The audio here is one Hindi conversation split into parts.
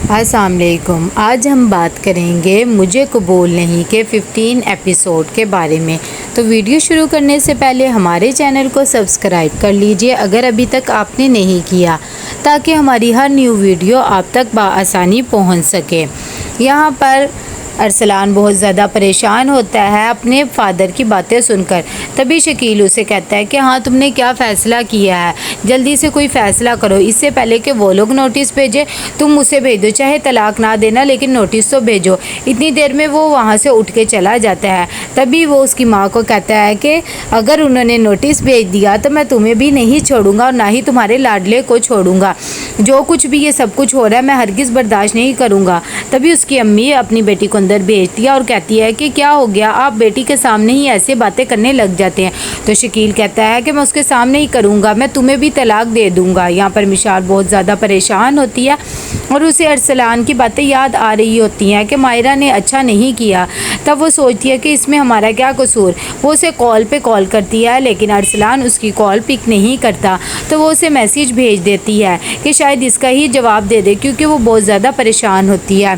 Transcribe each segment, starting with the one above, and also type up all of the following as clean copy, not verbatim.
अस्सलाम वालेकुम। आज हम बात करेंगे मुझे कबूल नहीं के 15 एपिसोड के बारे में। तो वीडियो शुरू करने से पहले हमारे चैनल को सब्सक्राइब कर लीजिए अगर अभी तक आपने नहीं किया, ताकि हमारी हर न्यू वीडियो आप तक बआसानी पहुंच सके। यहाँ पर अरसलान बहुत ज़्यादा परेशान होता है अपने फादर की बातें सुनकर। तभी शकील उसे कहता है कि हाँ, तुमने क्या फ़ैसला किया है, जल्दी से कोई फ़ैसला करो, इससे पहले कि वो लोग नोटिस भेजे तुम उसे भेजो, चाहे तलाक ना देना लेकिन नोटिस तो भेजो। इतनी देर में वो वहाँ से उठ के चला जाता है। तभी वो उसकी माँ को कहता है कि अगर उन्होंने नोटिस भेज दिया तो मैं तुम्हें भी नहीं छोड़ूंगा और ना ही तुम्हारे लाडले को छोड़ूंगा। जो कुछ भी ये सब कुछ हो रहा है मैं हरगिज़ बर्दाश्त नहीं करूँगा। तभी उसकी अम्मी अपनी बेटी को अंदर भेजती है और कहती है कि क्या हो गया, आप बेटी के सामने ही ऐसे बातें करने लग जाते हैं। तो शकील कहता है कि मैं उसके सामने ही करूँगा, मैं तुम्हें भी तलाक दे दूँगा। यहाँ पर मिशाल बहुत ज़्यादा परेशान होती है और उसे अरसलान की बातें याद आ रही होती हैं कि मायरा ने अच्छा नहीं किया। तब वो सोचती है कि इसमें हमारा क्या कसूर। वो उसे कॉल पे कॉल करती है लेकिन अरसलान उसकी कॉल पिक नहीं करता। तो वो उसे मैसेज भेज देती है कि शायद इसका ही जवाब दे दे, क्योंकि वो बहुत ज़्यादा परेशान होती है।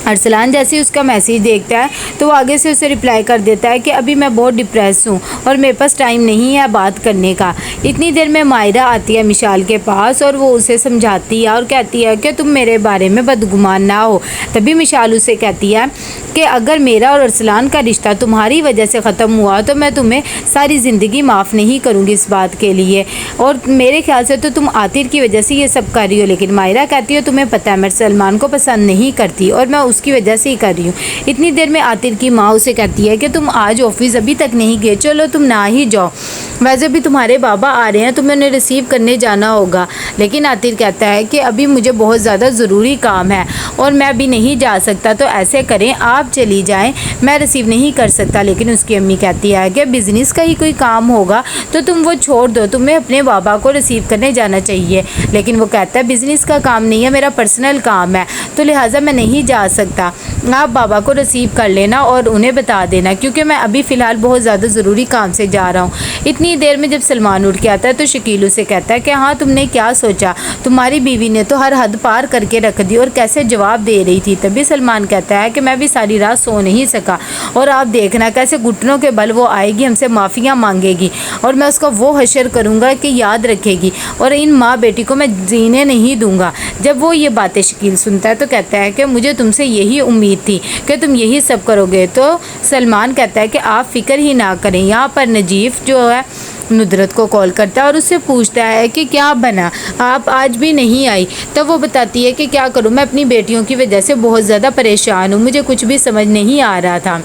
अरसलान जैसे ही उसका मैसेज देखता है तो वो आगे से उसे रिप्लाई कर देता है कि अभी मैं बहुत डिप्रेस हूँ और मेरे पास टाइम नहीं है बात करने का। इतनी देर में मायरा आती है मिशाल के पास और वो उसे समझाती है और कहती है कि तुम मेरे बारे में बदगुमान ना हो। तभी मिशाल उसे कहती है कि अगर मेरा और अरसलान का रिश्ता तुम्हारी वजह से ख़त्म हुआ तो मैं तुम्हें सारी ज़िंदगी माफ़ नहीं करूँगी इस बात के लिए, और मेरे ख्याल से तो तुम आतिर की वजह से ये सब कर रही हो। लेकिन मायरा कहती है तुम्हें पता है मैं सलमान को पसंद नहीं करती और मैं उसकी वजह से ही कर रही हूँ। इतनी देर में आतिर की माँ उसे कहती है कि तुम आज ऑफिस अभी तक नहीं गए, चलो तुम ना ही जाओ, वैसे भी तुम्हारे बाबा आ रहे हैं, तुम्हें उन्हें रिसीव करने जाना होगा। लेकिन आतिर कहता है कि अभी मुझे बहुत ज़्यादा ज़रूरी काम है और मैं अभी नहीं जा सकता, तो ऐसे करें आप चली जाएं, मैं रिसीव नहीं कर सकता। लेकिन उसकी अम्मी कहती है कि बिज़नेस का ही कोई काम होगा तो तुम वो छोड़ दो, तुम्हें अपने बाबा को रिसीव करने जाना चाहिए। लेकिन वो कहता है बिज़नेस का काम नहीं है, मेरा पर्सनल काम है, तो लिहाजा मैं नहीं जा सकता। आप बाबा को रिसीव कर लेना और उन्हें बता देना, क्योंकि मैं अभी फ़िलहाल बहुत ज़्यादा ज़रूरी काम से जा रहा हूँ। इतनी देर में जब सलमान उठ के आता है तो शकील उसे कहता है कि हाँ, तुमने क्या सोचा, तुम्हारी बीवी ने तो हर हद पार करके रख दी और कैसे जवाब दे रही थी। तभी सलमान कहता है कि मैं भी सारी रात सो नहीं सका और आप देखना कैसे घुटनों के बल वो आएगी, हमसे माफ़ियाँ मांगेगी और मैं उसका वो हशर करूँगा कि याद रखेगी, और इन माँ बेटी को मैं जीने नहीं दूँगा। जब वो ये बातें शकील सुनता है तो कहता है कि मुझे तुमसे यही उम्मीद थी कि तुम यही सब करोगे। तो सलमान कहता है कि आप फ़िक्र ही ना करें। यहाँ पर नजीफ़ जो है नुदरत को कॉल करता है और उससे पूछता है कि क्या बना, आप आज भी नहीं आई। तब वो बताती है कि क्या करूँ, मैं अपनी बेटियों की वजह से बहुत ज़्यादा परेशान हूँ, मुझे कुछ भी समझ नहीं आ रहा था,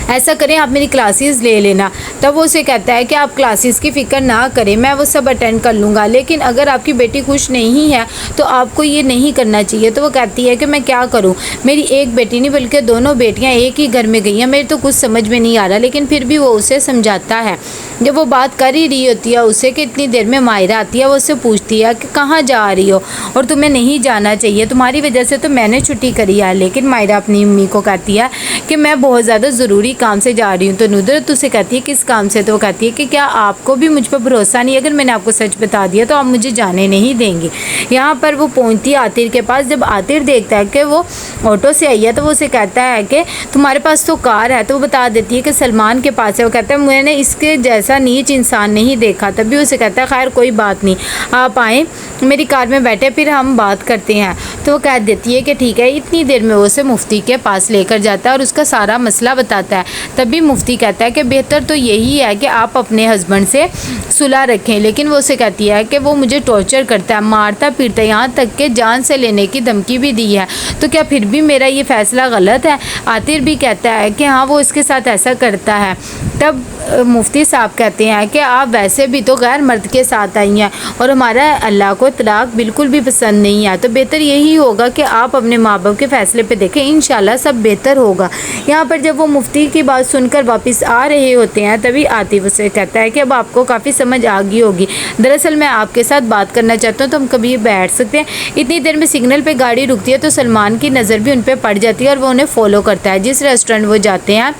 ऐसा करें आप मेरी क्लासेस ले लेना। तब वो उसे कहता है कि आप क्लासेस की फ़िक्र ना करें, मैं वो सब अटेंड कर लूँगा, लेकिन अगर आपकी बेटी खुश नहीं है तो आपको ये नहीं करना चाहिए। तो वो कहती है कि मैं क्या करूँ, मेरी एक बेटी नहीं बल्कि दोनों बेटियाँ एक ही घर में गई हैं, मेरे तो कुछ समझ में नहीं आ रहा। लेकिन फिर भी वो उसे समझाता है। जब वो बात कर ही रही होती है उससे कि इतनी देर में मायरा आती है, वो उससे पूछती है कि कहाँ जा रही हो और तुम्हें नहीं जाना चाहिए, तुम्हारी वजह से तो मैंने छुट्टी करी है। लेकिन मायरा अपनी अम्मी को कहती है कि मैं बहुत ज़्यादा ज़रूरी काम से जा रही हूँ। तो नुदरत उसे कहती है किस काम से। तो वो कहती है कि क्या आपको भी मुझ पर भरोसा नहीं, अगर मैंने आपको सच बता दिया तो आप मुझे जाने नहीं देंगे। यहाँ पर वो पहुँचती है आतिर के पास। जब आतिर देखता है कि वो ऑटो से आई है तो वो उसे कहता है कि तुम्हारे पास तो कार है। तो वो बता देती है कि सलमान के पास है। वो कहता है मैंने इसके जैसा नीच इंसान नहीं देखा। तभी उसे कहता है खैर कोई बात नहीं, आप आएँ मेरी कार में बैठे फिर हम बात करते हैं। तो वो कह देती है कि ठीक है। इतनी देर में वो उसे मुफ्ती के पास लेकर जाता है और उसका सारा मसला बताता है। तभी मुफ्ती कहता है कि बेहतर तो यही है कि आप अपने हस्बैंड से सुलह रखें। लेकिन वो उसे कहती है कि वो मुझे टॉर्चर करता है, मारता पीटता है, यहाँ तक कि जान से लेने की धमकी भी दी है, तो क्या फिर भी मेरा ये फ़ैसला गलत है। आतिर भी कहता है कि हाँ, वो इसके साथ ऐसा करता है। तब मुफ्ती साहब कहते हैं कि आप वैसे भी तो गैर मर्द के साथ आई हैं और हमारा अल्लाह को तलाक बिल्कुल भी पसंद नहीं है, तो बेहतर यही होगा कि आप अपने माँ बाप के फ़ैसले पे देखें, इंशाल्लाह सब बेहतर होगा। यहाँ पर जब वो मुफ्ती की बात सुनकर वापस आ रहे होते हैं तभी आतिफ उसे कहता है कि अब आपको काफ़ी समझ आ गई होगी, दरअसल मैं आपके साथ बात करना चाहता हूँ, तो हम कभी बैठ सकते हैं। इतनी देर में सिग्नल पे गाड़ी रुकती है तो सलमान की नज़र भी उन पर पड़ जाती है और वो उन्हें फॉलो करता है। जिस रेस्टोरेंट वो जाते हैं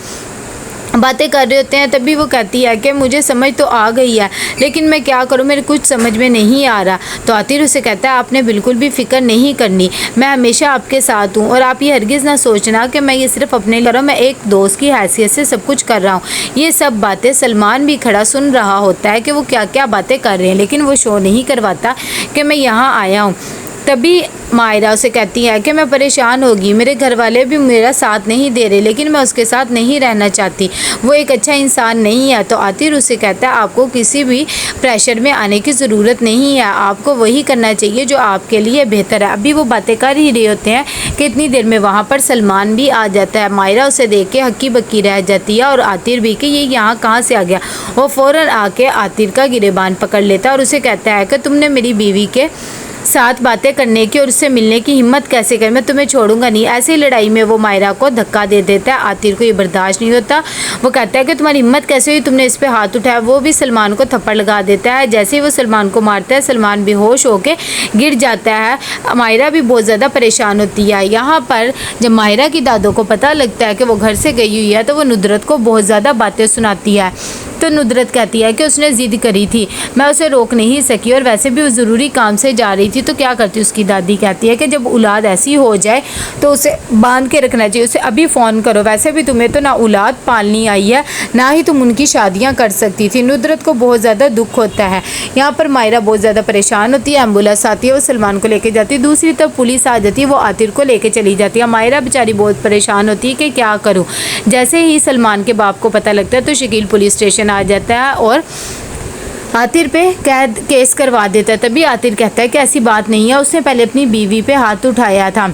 बातें कर रहे होते हैं, तभी वो कहती है कि मुझे समझ तो आ गई है, लेकिन मैं क्या करूं, मेरे कुछ समझ में नहीं आ रहा। तो आतिर उसे कहता है आपने बिल्कुल भी फ़िक्र नहीं करनी, मैं हमेशा आपके साथ हूं और आप ये हरगिज़ ना सोचना कि मैं ये सिर्फ अपने लिए, मैं एक दोस्त की हैसियत से सब कुछ कर रहा हूँ। ये सब बातें सलमान भी खड़ा सुन रहा होता है कि वो क्या क्या बातें कर रहे हैं, लेकिन वो शो नहीं करवाता कि मैं यहाँ आया हूँ। तभी मायरा उसे कहती है कि मैं परेशान होगी, मेरे घर वाले भी मेरा साथ नहीं दे रहे, लेकिन मैं उसके साथ नहीं रहना चाहती, वो एक अच्छा इंसान नहीं है। तो आतिर उसे कहता है आपको किसी भी प्रेशर में आने की ज़रूरत नहीं है, आपको वही करना चाहिए जो आपके लिए बेहतर है। अभी वो बातें कर ही रहे होते हैं कि इतनी देर में वहाँ पर सलमान भी आ जाता है। मायरा उसे देख के हक्की बक्की रह जाती है और आतिर भी कि ये यहाँ कहाँ से आ गया। वो फ़ौरन आके आतिर का गिरेबान पकड़ लेता है और उसे कहता है कि तुमने मेरी बीवी के साथ बातें करने की और उससे मिलने की हिम्मत कैसे कर, मैं तुम्हें छोड़ूंगा नहीं। ऐसी लड़ाई में वो मायरा को धक्का दे देता है। आतिर को ये बर्दाश्त नहीं होता, वो कहता है कि तुम्हारी हिम्मत कैसे हुई, तुमने इस पे हाथ उठाया। वो भी सलमान को थप्पड़ लगा देता है। जैसे ही वो सलमान को मारता है, सलमान बेहोश होकर गिर जाता है। मायरा भी बहुत ज़्यादा परेशान होती है। यहाँ पर जब मायरा की दादों को पता लगता है कि वो घर से गई हुई है, तो वो नुदरत को बहुत ज़्यादा बातें सुनाती है। तो नुदरत कहती है कि उसने ज़िद करी थी, मैं उसे रोक नहीं सकी और वैसे भी वो ज़रूरी काम से जा रही थी, तो क्या करती। उसकी दादी कहती है कि जब औलाद ऐसी हो जाए तो उसे बांध के रखना चाहिए, उसे अभी फ़ोन करो, वैसे भी तुम्हें तो ना औलाद पालनी आई है, ना ही तुम उनकी शादियां कर सकती थी। नुदरत को बहुत ज़्यादा दुख होता है। यहाँ पर मायरा बहुत ज़्यादा परेशान होती है। एम्बुलेंस आती है, वो सलमान को लेके जाती है। दूसरी तरफ पुलिस आ जाती है, वो आतिर को लेके चली जाती है। मायरा बेचारी बहुत परेशान होती है कि क्या करूँ। जैसे ही सलमान के बाप को पता लगता है तो शकील पुलिस स्टेशन आ जाता है और आतिर पे कैद केस करवा देता है। तभी आतिर कहता है कि ऐसी बात नहीं है, उसने पहले अपनी बीवी पे हाथ उठाया था।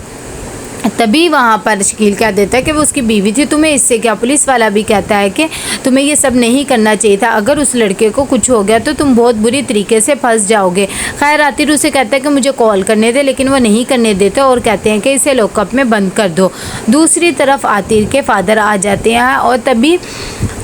तभी वहाँ पर शकील कह देता है कि वो उसकी बीवी थी, तुम्हें इससे क्या। पुलिस वाला भी कहता है कि तुम्हें ये सब नहीं करना चाहिए था, अगर उस लड़के को कुछ हो गया तो तुम बहुत बुरी तरीके से फंस जाओगे। खैर आतिर उसे कहता है कि मुझे कॉल करने दे, लेकिन वो नहीं करने देते और कहते हैं कि इसे लॉकअप में बंद कर दो। दूसरी तरफ आतिर के फादर आ जाते हैं और तभी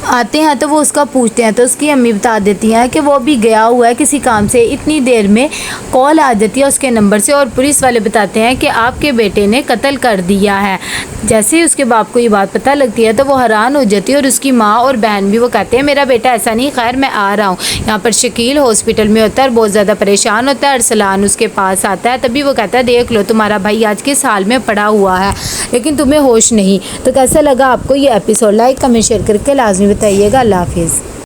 आते हैं तो वो उसका पूछते हैं, तो उसकी अम्मी बता देती हैं कि वो अभी गया हुआ है किसी काम से। इतनी देर में कॉल आ जाती है उसके नंबर से और पुलिस वाले बताते हैं कि आपके बेटे ने कत्ल कर दिया है। जैसे ही उसके बाप को ये बात पता लगती है तो वो हैरान हो जाती है और उसकी माँ और बहन भी। वो कहते हैं मेरा बेटा ऐसा नहीं, खैर मैं आ रहा हूँ। यहाँ पर शकील हॉस्पिटल में होता है और बहुत ज़्यादा परेशान होता है। अरसलान उसके पास आता है, तभी वो कहता है देख लो तुम्हारा भाई आज किस हाल में पड़ा हुआ है, लेकिन तुम्हें होश नहीं। तो कैसा लगा आपको ये एपिसोड, लाइक कमेंट शेयर करके लाजमी बताइएगा। अल्लाह हाफिज़।